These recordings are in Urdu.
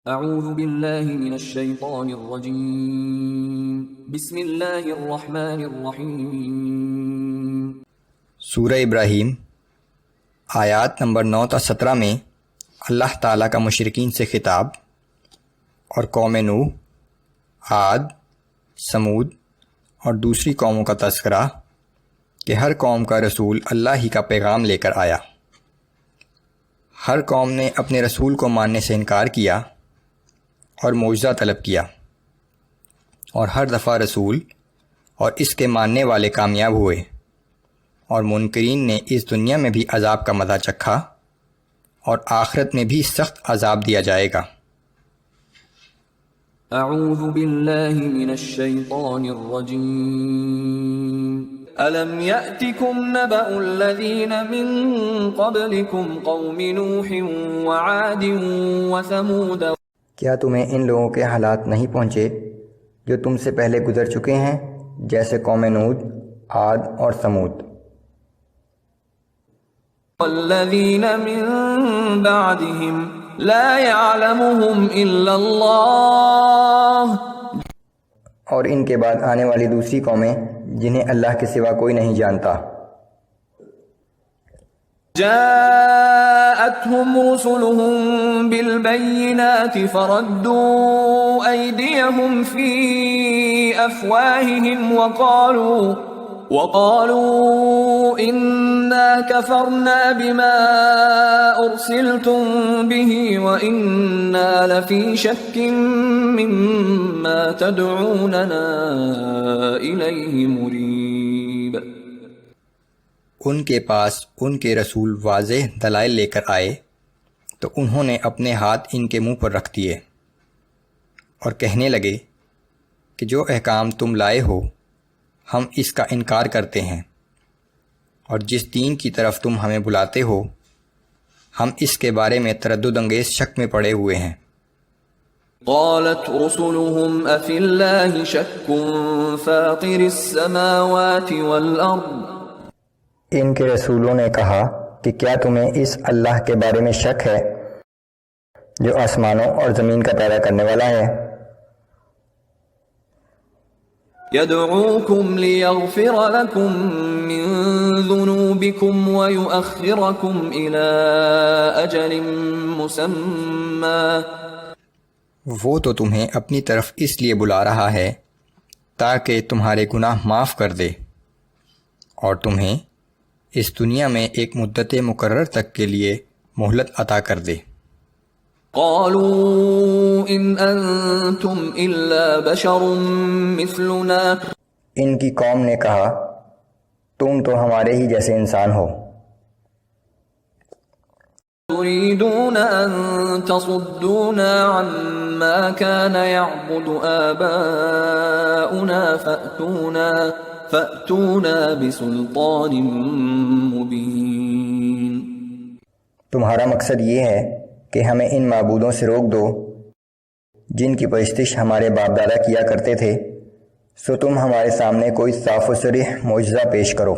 اعوذ باللہ من الشیطان الرجیم بسم اللہ الرحمن الرحیم۔ سورہ ابراہیم آیات نمبر 9 تا 17 میں اللہ تعالیٰ کا مشرکین سے خطاب اور قوم نوح، عاد، سمود اور دوسری قوموں کا تذکرہ کہ ہر قوم کا رسول اللہ ہی کا پیغام لے کر آیا۔ ہر قوم نے اپنے رسول کو ماننے سے انکار کیا اور معجزہ طلب کیا، اور ہر دفعہ رسول اور اس کے ماننے والے کامیاب ہوئے، اور منکرین نے اس دنیا میں بھی عذاب کا مزہ چکھا اور آخرت میں بھی سخت عذاب دیا جائے گا۔ اعوذ باللہ من الشیطان الرجیم۔ الم یأتکم نبأ الذین من قبلکم قوم نوح وعاد وثمود۔ کیا تمہیں ان لوگوں کے حالات نہیں پہنچے جو تم سے پہلے گزر چکے ہیں، جیسے قوم نوح، عاد اور سمود؟ والذین من بعدهم لا يعلمهم الا اللہ۔ اور ان کے بعد آنے والی دوسری قومیں جنہیں اللہ کے سوا کوئی نہیں جانتا۔ جاءتهم رسلهم بالبينات فردوا أيديهم في أفواههم وقالوا إنا كفرنا بما أرسلتم به وإنا لفي شك مما تدعوننا إليه مريب۔ ان کے پاس ان کے رسول واضح دلائل لے کر آئے تو انہوں نے اپنے ہاتھ ان کے منہ پر رکھ دیے اور کہنے لگے کہ جو احکام تم لائے ہو ہم اس کا انکار کرتے ہیں، اور جس دین کی طرف تم ہمیں بلاتے ہو ہم اس کے بارے میں تردد انگیز شک میں پڑے ہوئے ہیں۔ قالت رسلهم أفي الله شك فاطر السماوات والأرض۔ ان کے رسولوں نے کہا کہ کیا تمہیں اس اللہ کے بارے میں شک ہے جو آسمانوں اور زمین کا پیدا کرنے والا ہے؟ يدعوكم ليغفر لكم من ذنوبكم ويؤخركم إلى أجل مسمى۔ وہ تو تمہیں اپنی طرف اس لیے بلا رہا ہے تاکہ تمہارے گناہ معاف کر دے، اور تمہیں اس دنیا میں ایک مدت مقرر تک کے لیے مہلت عطا کر دے۔ قالوا ان انتم الا بشر مثلنا۔ ان کی قوم نے کہا تم تو ہمارے ہی جیسے انسان ہو۔ تريدون ان تصدونا عما كان يعبد آباؤنا فأتونا بسلطان مبين۔ تمہارا مقصد یہ ہے کہ ہمیں ان معبودوں سے روک دو جن کی پرستش ہمارے باپ دادا کیا کرتے تھے، سو تم ہمارے سامنے کوئی صاف و صریح معجزہ پیش کرو۔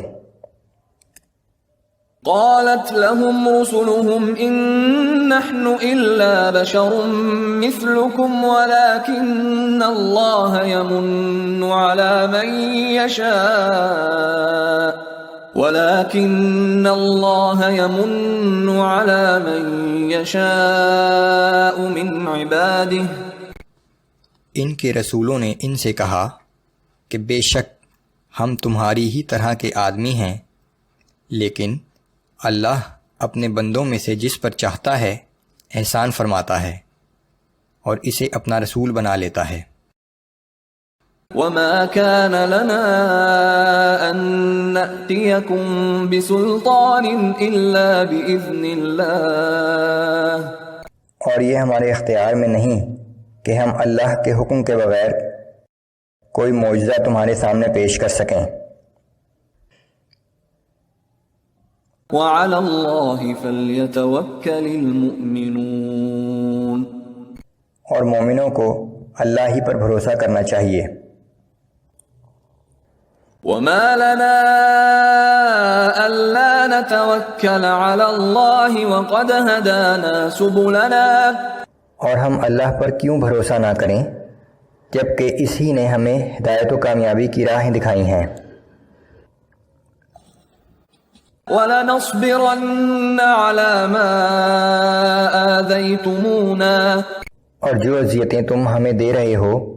قالت لهم رسلهم إن نحن إلا بشر مثلكم ولكن الله يمن على من يشاء من عباده۔ ان کے رسولوں نے ان سے کہا کہ بے شک ہم تمہاری ہی طرح کے آدمی ہیں، لیکن اللہ اپنے بندوں میں سے جس پر چاہتا ہے احسان فرماتا ہے اور اسے اپنا رسول بنا لیتا ہے۔ وما كان لنا ان نأتيكم بسلطان الا باذن الله۔ اور یہ ہمارے اختیار میں نہیں کہ ہم اللہ کے حکم کے بغیر کوئی معجزہ تمہارے سامنے پیش کر سکیں۔ وعلى الله فليتوكل المؤمنون۔ اور مومنوں کو اللہ ہی پر بھروسہ کرنا چاہیے۔ وما لنا ألا نتوكل على الله وقد هدانا سبلنا۔ اور ہم اللہ پر کیوں بھروسہ نہ کریں جبکہ اسی نے ہمیں ہدایت و کامیابی کی راہیں دکھائی ہیں۔ وَلَنَصْبِرَنَّ عَلَى مَا آذَيْتُمُونَا اور جو اذیتیں تم ہمیں دے رہے ہو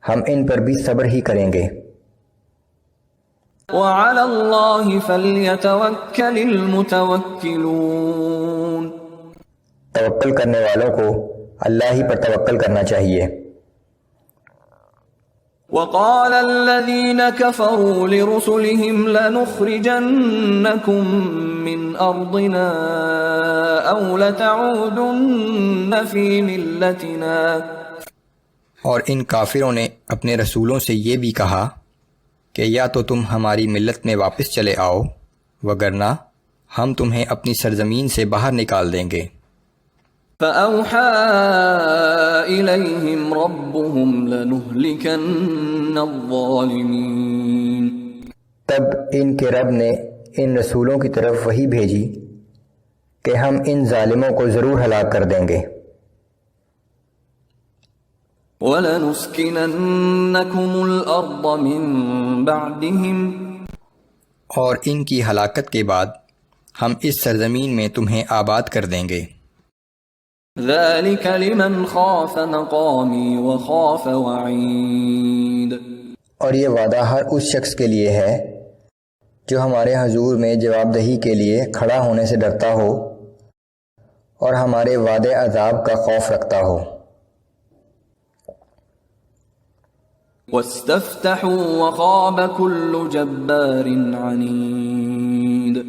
ہم ان پر بھی صبر ہی کریں گے۔ وَعَلَى اللَّهِ فَلْيَتَوَكَّلِ الْمُتَوَكِّلُونَ توکل کرنے والوں کو اللہ ہی پر توکل کرنا چاہیے۔ وَقَالَ الَّذِينَ كَفَرُوا لِرُسُلِهِمْ لَنُخْرِجَنَّكُمْ مِنْ أَرْضِنَا أَوْ لَتَعُودُنَّ فِي مِلَّتِنَا اور ان کافروں نے اپنے رسولوں سے یہ بھی کہا کہ یا تو تم ہماری ملت میں واپس چلے آؤ وگرنہ ہم تمہیں اپنی سرزمین سے باہر نکال دیں گے۔ فَأَوْحَى إِلَيْهِمْ رَبُّهُمْ لَنُهْلِكَنَّ الظَّالِمِينَ تب ان کے رب نے ان رسولوں کی طرف وحی بھیجی کہ ہم ان ظالموں کو ضرور ہلاک کر دیں گے۔ وَلَنُسْكِنَنَّكُمُ الْأَرْضَ مِنْ بَعْدِهِمْ اور ان کی ہلاکت کے بعد ہم اس سرزمین میں تمہیں آباد کر دیں گے۔ ذَلِكَ لِمَنْ خَافَ مَقَامِي وَخَافَ وَعِيدِ اور یہ وعدہ ہر اس شخص کے لیے ہے جو ہمارے حضور میں جواب دہی کے لیے کھڑا ہونے سے ڈرتا ہو اور ہمارے وعدے عذاب کا خوف رکھتا ہو۔ وَاسْتَفْتَحُوا وَخَابَ كُلُّ جَبَّارٍ عَنِيدٍ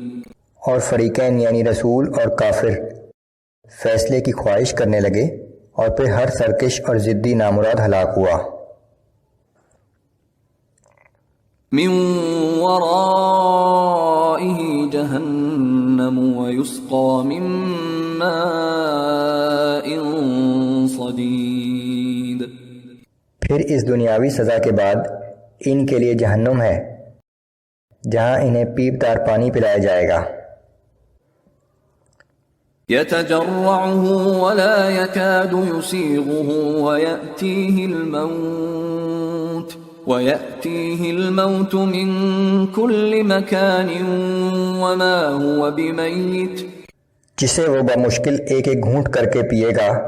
اور فریقین یعنی رسول اور کافر فیصلے کی خواہش کرنے لگے اور پھر ہر سرکش اور ضدی نامراد ہلاک ہوا۔ مِنْ وَرَائِهِ جَهَنَّمُ وَيُسْقَى مِنْ مَاءٍ صَدِيدٍ پھر اس دنیاوی سزا کے بعد ان کے لیے جہنم ہے جہاں انہیں پیپدار پانی پلایا جائے گا۔ يَتَجَرَّعُهُ وَلَا يَكَادُ يُسِيغُهُ وَيَأْتِيهِ الْمَوْتُ مِنْ كُلِّ مَكَانٍ وَمَا هُوَ بِمَيِّتٍ جسے وہ بمشکل ایک ایک گھونٹ کر کے پیے گا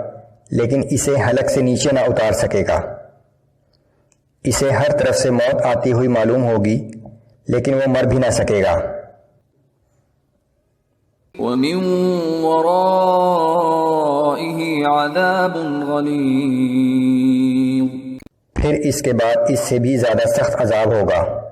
لیکن اسے حلق سے نیچے نہ اتار سکے گا۔ اسے ہر طرف سے موت آتی ہوئی معلوم ہوگی لیکن وہ مر بھی نہ سکے گا۔ وَمِن وَرَائِهِ عَذَابٌ غَلِيظٌ پھر اس کے بعد اس سے بھی زیادہ سخت عذاب ہوگا۔